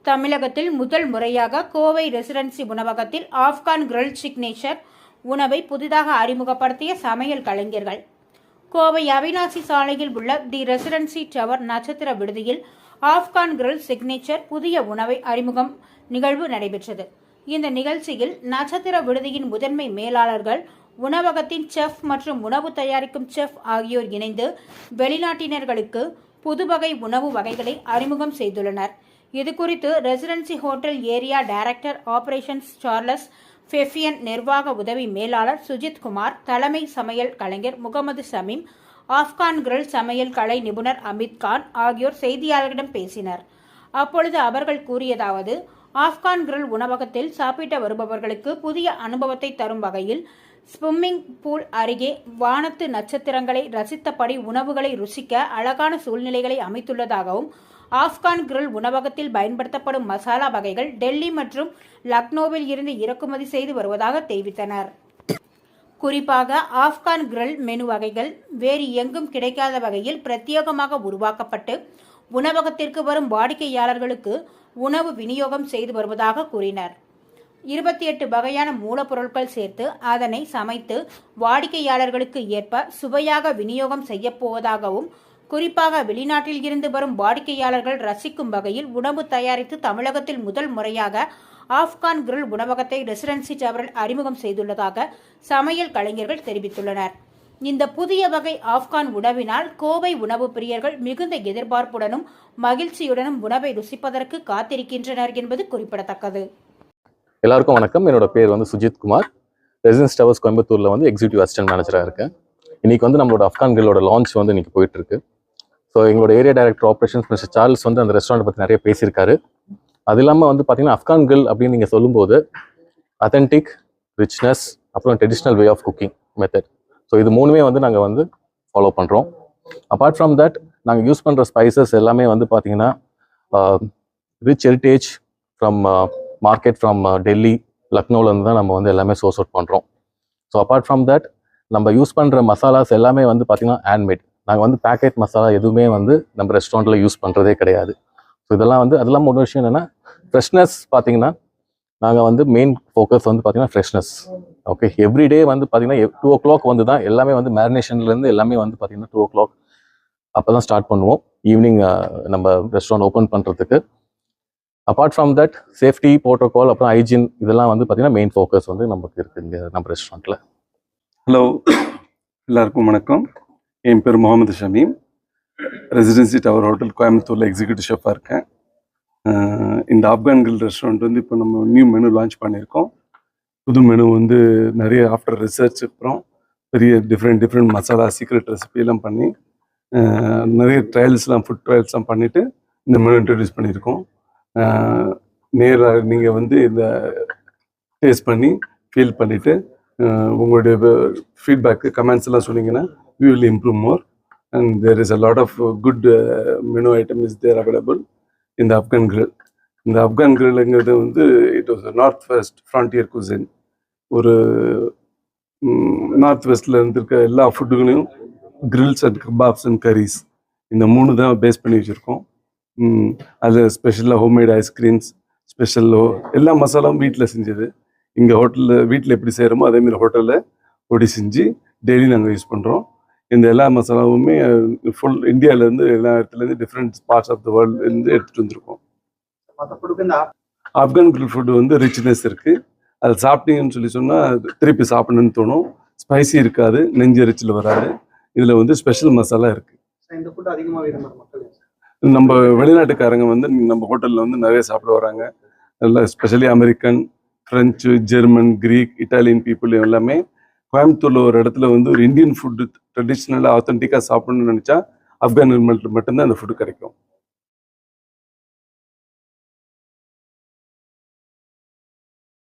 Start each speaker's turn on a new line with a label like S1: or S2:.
S1: தமிழகத்தில் முதல் முறையாக கோவை ரெசிடென்சி உணவகத்தில் ஆப்கான் கிரில் சிக்னேச்சர் உணவை புதிதாக அறிமுகப்படுத்திய சமையல் கலைஞர்கள். கோவை அவிநாசி சாலையில் உள்ள தி ரெசிடென்சி டவர் நட்சத்திர விடுதியில் ஆப்கான் கிரில் சிக்னேச்சர் புதிய உணவை அறிமுகம் நிகழ்வு நடைபெற்றது. இந்த நிகழ்ச்சியில் நட்சத்திர விடுதியின் முதன்மை மேலாளர்கள், உணவகத்தின் செஃப் மற்றும் உணவு தயாரிக்கும் செஃப் ஆகியோர் இணைந்து வெளிநாட்டினர்களுக்கு புதுவகை உணவு வகைகளை அறிமுகம் செய்துள்ளனர். இதுகுறித்து residency hotel area director operations Charles ஃபெஃபியன், நிர்வாக உதவி மேலாளர் சுஜித் குமார், தலைமை சமையல் கலைஞர் முகமது ஷமீம், ஆப்கான் கிரில் சமையல் கலை நிபுணர் அமித் கான் ஆகியோர் செய்தியாளர்களிடம் பேசினர். அப்பொழுது அவர்கள் கூறியதாவது: ஆப்கான் கிரில் உணவகத்தில் சாப்பிட வருபவர்களுக்கு புதிய அனுபவத்தை தரும் வகையில் ஸ்விம்மிங் பூல் அருகே வானத்து நட்சத்திரங்களை ரசித்தபடி உணவுகளை ருசிக்க அழகான சூழ்நிலைகளை அமைத்துள்ளதாகவும், ஆப்கான் கிரில் உணவகத்தில் பயன்படுத்தப்படும் மசாலா வகைகள் டெல்லி மற்றும் லக்னோவில் இருந்து இறக்குமதி செய்து வருவதாக தெரிவித்தனர். குறிப்பாக ஆப்கான் கிரில் மெனு வகைகள் வேறு எங்கும் கிடைக்காத வகையில் பிரத்யேகமாக உருவாக்கப்பட்டு உணவகத்திற்கு வரும் வாடிக்கையாளர்களுக்கு உணவு விநியோகம் செய்து வருவதாக கூறினர். 28 வகையான மூலப்பொருட்கள் சேர்த்து அதனை சமைத்து வாடிக்கையாளர்களுக்கு ஏற்ப சுவையாக விநியோகம் செய்யப்போவதாகவும், குறிப்பாக வெளிநாட்டில் இருந்து வரும் வாடிக்கையாளர்கள் ரசிக்கும் வகையில் உணவு தயாரித்து தமிழகத்தில் முதல் முறையாக ஆப்கான் கிரில் உணவகத்தை ரெசிடென்சி டவரில் அறிமுகம் செய்துள்ளதாக சமையல் கலைஞர்கள் தெரிவித்துள்ளனர். இந்த புதிய வகை ஆப்கான் உணவினால் கோவை உணவு பிரியர்கள் மிகுந்த எதிர்பார்ப்புடனும் மகிழ்ச்சியுடனும் உணவை ருசிப்பதற்கு காத்திருக்கின்றனர் என்பது குறிப்பிடத்தக்கது.
S2: எல்லாருக்கும் வணக்கம். என்னோட பேர் சுஜித் குமார். ரெசிடென்சி டவர்ஸ் கோயம்புத்தூரில் எக்ஸிக்யூட்டிவ் அசிஸ்டன்ட் மேனேஜராக இருக்கேன். இன்னைக்கு நம்மளோட ஆப்கான் கிரிலோட லான்ச் இன்னைக்கு போயிட்டு இருக்கு. ஸோ எங்களோட area director operations mister Charles அந்த ரெஸ்டாரண்ட் பற்றி நிறைய பேசியிருக்காரு. அது இல்லாமல் பார்த்தீங்கன்னா ஆப்கான் கிரில் அப்படின்னு நீங்கள் சொல்லும்போது அத்தன்டிக், ரிச்னஸ், அப்புறம் traditional way of cooking method. So இது மூணுமே நாங்கள் ஃபாலோ பண்ணுறோம். அப்பார்ட் ஃப்ரம் தட் நாங்கள் யூஸ் பண்ணுற ஸ்பைசஸ் எல்லாமே பார்த்தீங்கன்னா rich heritage from market from Delhi, லக்னோவிலேருந்து தான் நம்ம எல்லாமே சோர்ஸ் அவுட் பண்ணுறோம். ஸோ அப்பார்ட் ஃப்ரம் தட் நம்ம யூஸ் பண்ணுற மசாலாஸ் எல்லாமே பார்த்தீங்கன்னா ஹேண்ட்மேட். நாங்கள் பேக்கெட் மசாலா எதுவுமே நம்ம ரெஸ்டாரண்ட்டில் யூஸ் பண்ணுறதே கிடையாது. ஸோ இதெல்லாம் அதெல்லாம் ஒரு விஷயம் என்னென்னா ஃப்ரெஷ்னஸ். பார்த்தீங்கன்னா நாங்கள் மெயின் ஃபோக்கஸ் பார்த்தீங்கன்னா ஃப்ரெஷ்னஸ். ஓகே, எவ்ரிடே பார்த்தீங்கன்னா 2 o'clock தான் எல்லாமே மேரினேஷன்லேருந்து எல்லாமே பார்த்தீங்கன்னா 2 o'clock அப்போ தான் ஸ்டார்ட் பண்ணுவோம் ஈவினிங் நம்ம ரெஸ்டாரண்ட் ஓப்பன் பண்ணுறதுக்கு. Apart from that safety protocol, அப்புறம் ஹைஜீன், இதெல்லாம் பார்த்தீங்கன்னா மெயின் ஃபோக்கஸ் நமக்கு இருக்குது இங்கே நம்ம ரெஸ்டாரண்ட்டில்.
S3: ஹலோ, எல்லாருக்கும் வணக்கம். என் பேர் Mohammed Shamim. Residency tower hotel கோயம்புத்தூரில் எக்ஸிக்யூட்டிவ் ஷெஃபாக இருக்கேன். இந்த ஆப்கான் கிரில் ரெஸ்டாரண்ட் இப்போ நம்ம நியூ மெனு லான்ச் பண்ணியிருக்கோம். புது மெனு நிறைய ஆஃப்டர் ரிசர்ச் அப்புறம் பெரிய டிஃப்ரெண்ட் மசாலா சீக்ரெட் ரெசிபியெல்லாம் பண்ணி நிறைய ட்ரையல்ஸ்லாம், ஃபுட் ட்ரையல்ஸ்லாம் பண்ணிவிட்டு இந்த மெனு இன்ட்ரடியூஸ் பண்ணியிருக்கோம். நேராக நீங்கள் இந்த டேஸ்ட் பண்ணி ஃபீல் பண்ணிவிட்டு உங்களுடைய ஃபீட்பேக்கு, கமெண்ட்ஸ் எல்லாம் சொன்னீங்கன்னா we will improve more, and there is a lot of good menu item is there available in the Afghan grill. இந்த ஆப்கான் கிரில்ங்கிறது it was north west frontier cuisine. ஒரு north வெஸ்டில் இருந்திருக்க எல்லா ஃபுட்டுகளையும் grills and kebabs and curries, இந்த 3 தான் base பண்ணி வச்சுருக்கோம். அது ஸ்பெஷலாக ஹோம்மேட் ஐஸ்கிரீம்ஸ், ஸ்பெஷலோ எல்லா மசாலாவும் வீட்டில் செஞ்சது. இங்கே ஹோட்டலில் வீட்டில் எப்படி செய்கிறோமோ அதேமாதிரி ஹோட்டலில் பொடி செஞ்சு டெய்லி நாங்கள் யூஸ் பண்ணுறோம். இந்த எல்லா மசாலாவுமே ஃபுல் இந்தியாவிலேருந்து எல்லா இடத்துலேருந்து டிஃப்ரெண்ட் பார்ட்ஸ் ஆஃப் த வேர்ல்ட்லேருந்து எடுத்துகிட்டு வந்திருக்கோம். ஆப்கான் கிரில் ஃபுட்டு ரிச்னஸ் இருக்குது. அது சாப்பிட்டீங்கன்னு சொன்னால் திருப்பி சாப்பிடணும்னு தோணும். ஸ்பைசி இருக்காது, நெஞ்சு எரிச்சல் வராது. இதில் ஸ்பெஷல் மசாலா இருக்குது. நம்ம வெளிநாட்டுக்காரங்க நம்ம ஹோட்டலில் நிறைய சாப்பிட வராங்க. நல்லா specially American, French, German, Greek, Italian people எல்லாமே கோயம்புத்தூரில் ஒரு இடத்துல ஒரு இந்தியன் ஃபுட்டு ட்ரெடிஷ்னலாக ஆத்தென்டிக்காக சாப்பிடணும்னு நினச்சா ஆப்கான் மட்டும்தான் அந்த ஃபுட்டு கிடைக்கும்.